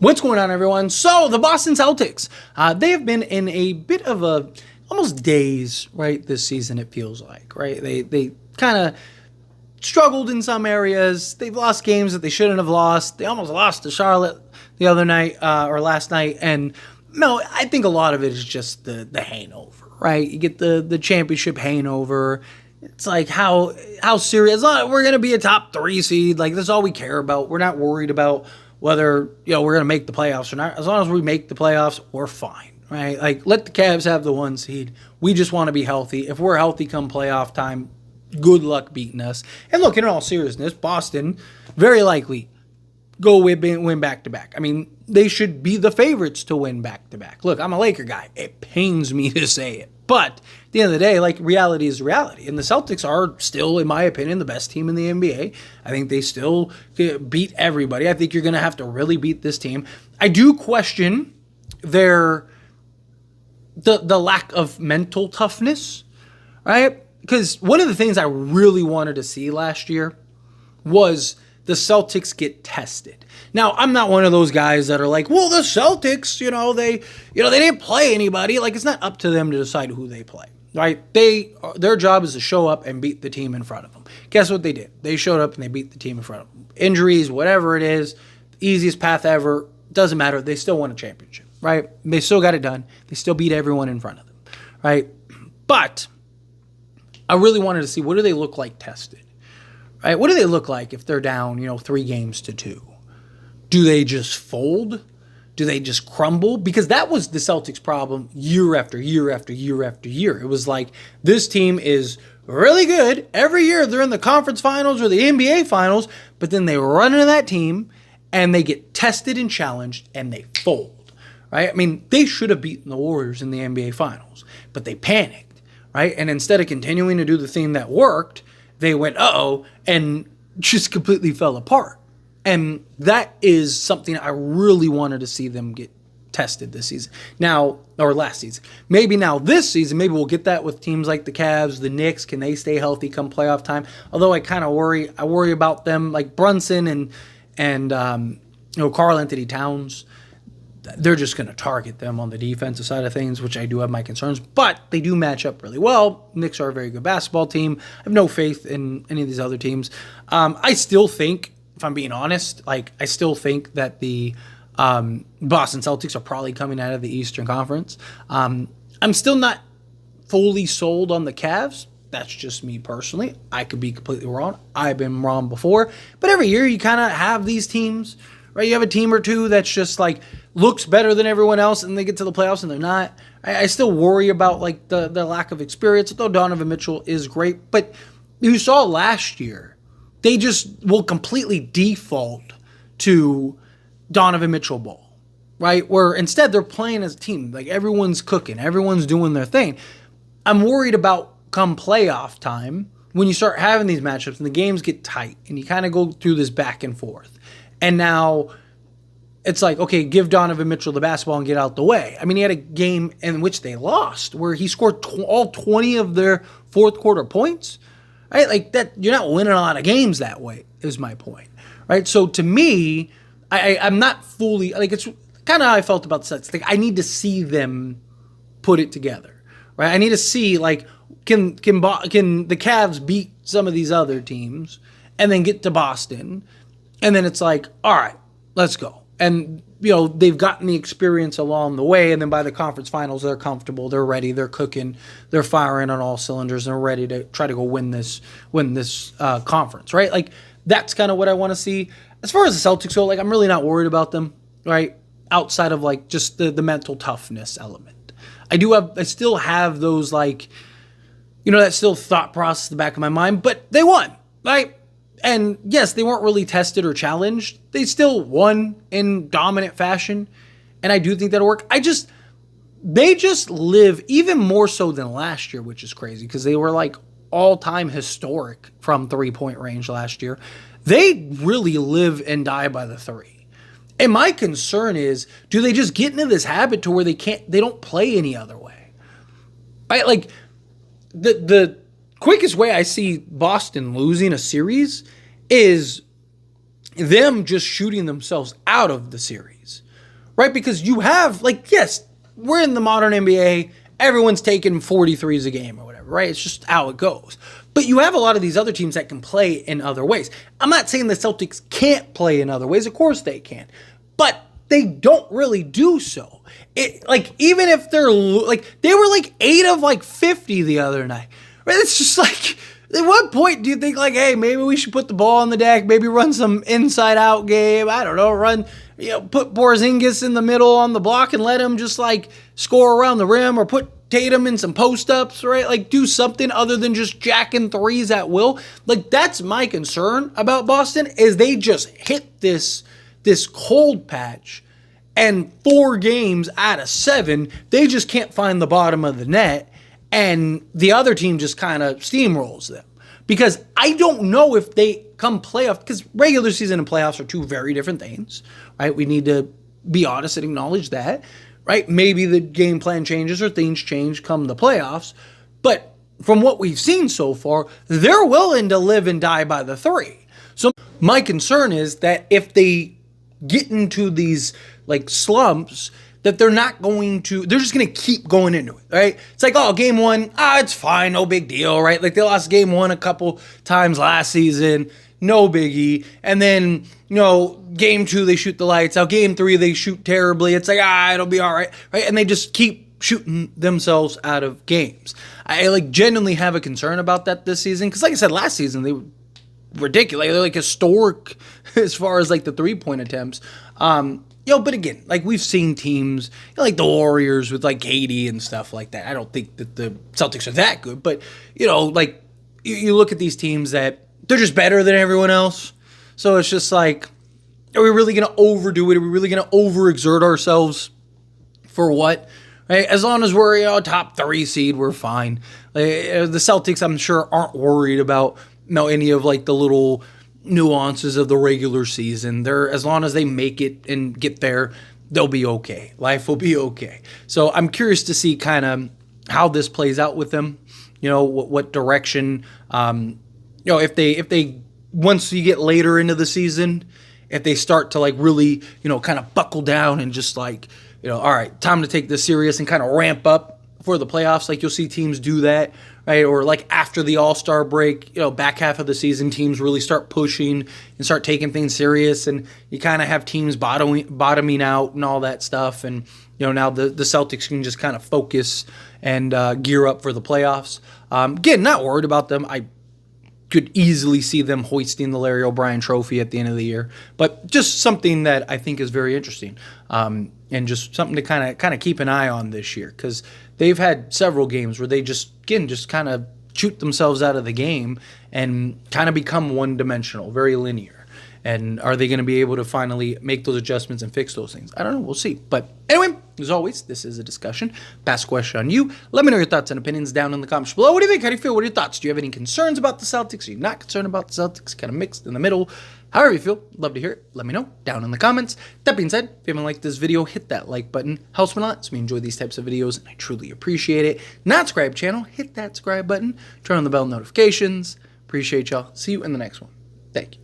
What's going on, everyone? So, the Boston Celtics, they have been in a bit of a almost daze, right, this season, it feels like, right? They kind of struggled in some areas. They've lost games that they shouldn't have lost. They almost lost to Charlotte the other night, or last night, and no, I think a lot of it is just the hangover, right? You get the championship hangover. It's like, how serious? We're going to be a top 3 seed. Like, that's all we care about. We're not worried about whether, we're going to make the playoffs or not. As long as we make the playoffs, we're fine, right? Like, let the Cavs have the 1 seed. We just want to be healthy. If we're healthy come playoff time, good luck beating us. And look, in all seriousness, Boston, very likely, go win back-to-back. I mean, they should be the favorites to win back-to-back. Look, I'm a Laker guy. It pains me to say it. But at the end of the day, like, reality is reality. And the Celtics are still, in my opinion, the best team in the NBA. I think they still beat everybody. I think you're going to have to really beat this team. I do question the lack of mental toughness, right? Because one of the things I really wanted to see last year was the Celtics get tested. Now, I'm not one of those guys that are like, well, the Celtics, they didn't play anybody. Like, it's not up to them to decide who they play, right? Their job is to show up and beat the team in front of them. Guess what they did? They showed up and they beat the team in front of them. Injuries, whatever it is, the easiest path ever, doesn't matter. They still won a championship, right? They still got it done. They still beat everyone in front of them, right? But I really wanted to see, what do they look like tested? Right? What do they look like if they're down, 3-2? Do they just fold? Do they just crumble? Because that was the Celtics' problem year after year after year after year. It was like, this team is really good. Every year they're in the conference finals or the NBA finals, but then they run into that team and they get tested and challenged and they fold. Right? I mean, they should have beaten the Warriors in the NBA finals, but they panicked. Right? And instead of continuing to do the thing that worked, they went, uh-oh, and just completely fell apart. And that is something I really wanted to see them get tested this season. Now, or last season. Maybe now this season, maybe we'll get that with teams like the Cavs, the Knicks. Can they stay healthy come playoff time? Although I kind of worry about them, like Brunson and Karl Anthony Towns. They're just going to target them on the defensive side of things, which I do have my concerns, but they do match up really well. Knicks are a very good basketball team. I have no faith in any of these other teams. I still think, if I'm being honest, I still think that the Boston Celtics are probably coming out of the Eastern Conference. I'm still not fully sold on the Cavs. That's just me personally. I could be completely wrong. I've been wrong before. But every year you kind of have these teams, right? You have a team or two that's just like looks better than everyone else, and they get to the playoffs and they're not. I still worry about like the lack of experience, though Donovan Mitchell is great. But you saw last year, they just will completely default to Donovan Mitchell ball, right? Where instead they're playing as a team. Like, everyone's cooking, everyone's doing their thing. I'm worried about come playoff time when you start having these matchups and the games get tight and you kind of go through this back and forth. And now it's like, okay, give Donovan Mitchell the basketball and get out the way. I mean, he had a game in which they lost where he scored all 20 of their fourth quarter points, right? Like, that, you're not winning a lot of games that way, is my point, right? So to me, I'm not fully, like, it's kind of how I felt about the Celtics. Like, I need to see them put it together, right? I need to see, like, can the Cavs beat some of these other teams and then get to Boston, and then it's like, all right, let's go. And, they've gotten the experience along the way. And then by the conference finals, they're comfortable. They're ready. They're cooking. They're firing on all cylinders. And they're ready to try to go win this conference, right? Like, that's kind of what I want to see. As far as the Celtics go, like, I'm really not worried about them, right? Outside of, like, just the mental toughness element. I still have those, like, that still thought process in the back of my mind. But they won, right? And yes, they weren't really tested or challenged. They still won in dominant fashion. And I do think that'll work. They just live even more so than last year, which is crazy because they were like all-time historic from 3-point range last year. They really live and die by the 3. And my concern is, do they just get into this habit to where they don't play any other way? Right? Like, the quickest way I see Boston losing a series is them just shooting themselves out of the series, right? Because you have, like, yes, we're in the modern NBA. Everyone's taking 43s a game or whatever, right? It's just how it goes. But you have a lot of these other teams that can play in other ways. I'm not saying the Celtics can't play in other ways. Of course they can. But they don't really do so. Like, even if they're, like, they were, like, 8 of, like, 50 the other night. Right? It's just, like, at what point do you think, like, hey, maybe we should put the ball on the deck, maybe run some inside-out game, I don't know, put Porzingis in the middle on the block and let him just, like, score around the rim, or put Tatum in some post-ups, right? Like, do something other than just jacking threes at will. Like, that's my concern about Boston, is they just hit this cold patch, and 4 games out of 7, they just can't find the bottom of the net, and the other team just kind of steamrolls them. Because I don't know if they come playoff, because regular season and playoffs are 2 very different things, right? We need to be honest and acknowledge that, right? Maybe the game plan changes or things change come the playoffs, but from what we've seen so far, they're willing to live and die by the 3. So my concern is that if they get into these, like, slumps, that they're just going to keep going into it, right? It's like, oh, game 1, it's fine, no big deal, right? Like, they lost game 1 a couple times last season, no biggie. And then, game 2, they shoot the lights out. Game 3, they shoot terribly. It's like, it'll be all right, right? And they just keep shooting themselves out of games. I, like, genuinely have a concern about that this season, because, like I said, last season, they were ridiculous. They're, like, historic as far as, like, the 3-point attempts. But again, like, we've seen teams, like the Warriors with, like, KD and stuff like that. I don't think that the Celtics are that good, but, like, you look at these teams that they're just better than everyone else. So it's just like, are we really going to overdo it? Are we really going to overexert ourselves for what? Right? As long as we're, top 3 seed, we're fine. Like, the Celtics, I'm sure, aren't worried about, any of, like, the little nuances of the regular season. As long as they make it and get there, they'll be okay. Life will be okay. So I'm curious to see kind of how this plays out with them. What direction. If they once you get later into the season, if they start to, like, really, kind of buckle down and just, like, all right, time to take this serious and kind of ramp up for the playoffs. Like, you'll see teams do that, right? Or, like, after the All-Star break, back half of the season, teams really start pushing and start taking things serious, and you kind of have teams bottoming out and all that stuff. And, now the Celtics can just kind of focus and gear up for the playoffs. Again, not worried about them. I could easily see them hoisting the Larry O'Brien trophy at the end of the year, but just something that I think is very interesting, and just something to kind of keep an eye on this year, because they've had several games where they just kind of shoot themselves out of the game and kind of become one-dimensional, very linear. And are they going to be able to finally make those adjustments and fix those things? I don't know. We'll see. But anyway, as always, this is a discussion. Pass a question on you. Let me know your thoughts and opinions down in the comments below. What do you think? How do you feel? What are your thoughts? Do you have any concerns about the Celtics? Are you not concerned about the Celtics? Kind of mixed in the middle. However you feel, love to hear it. Let me know down in the comments. That being said, if you haven't liked this video, hit that like button. Helps me a lot. So we enjoy these types of videos, and I truly appreciate it. Not subscribe channel, hit that subscribe button. Turn on the bell notifications. Appreciate y'all. See you in the next one. Thank you.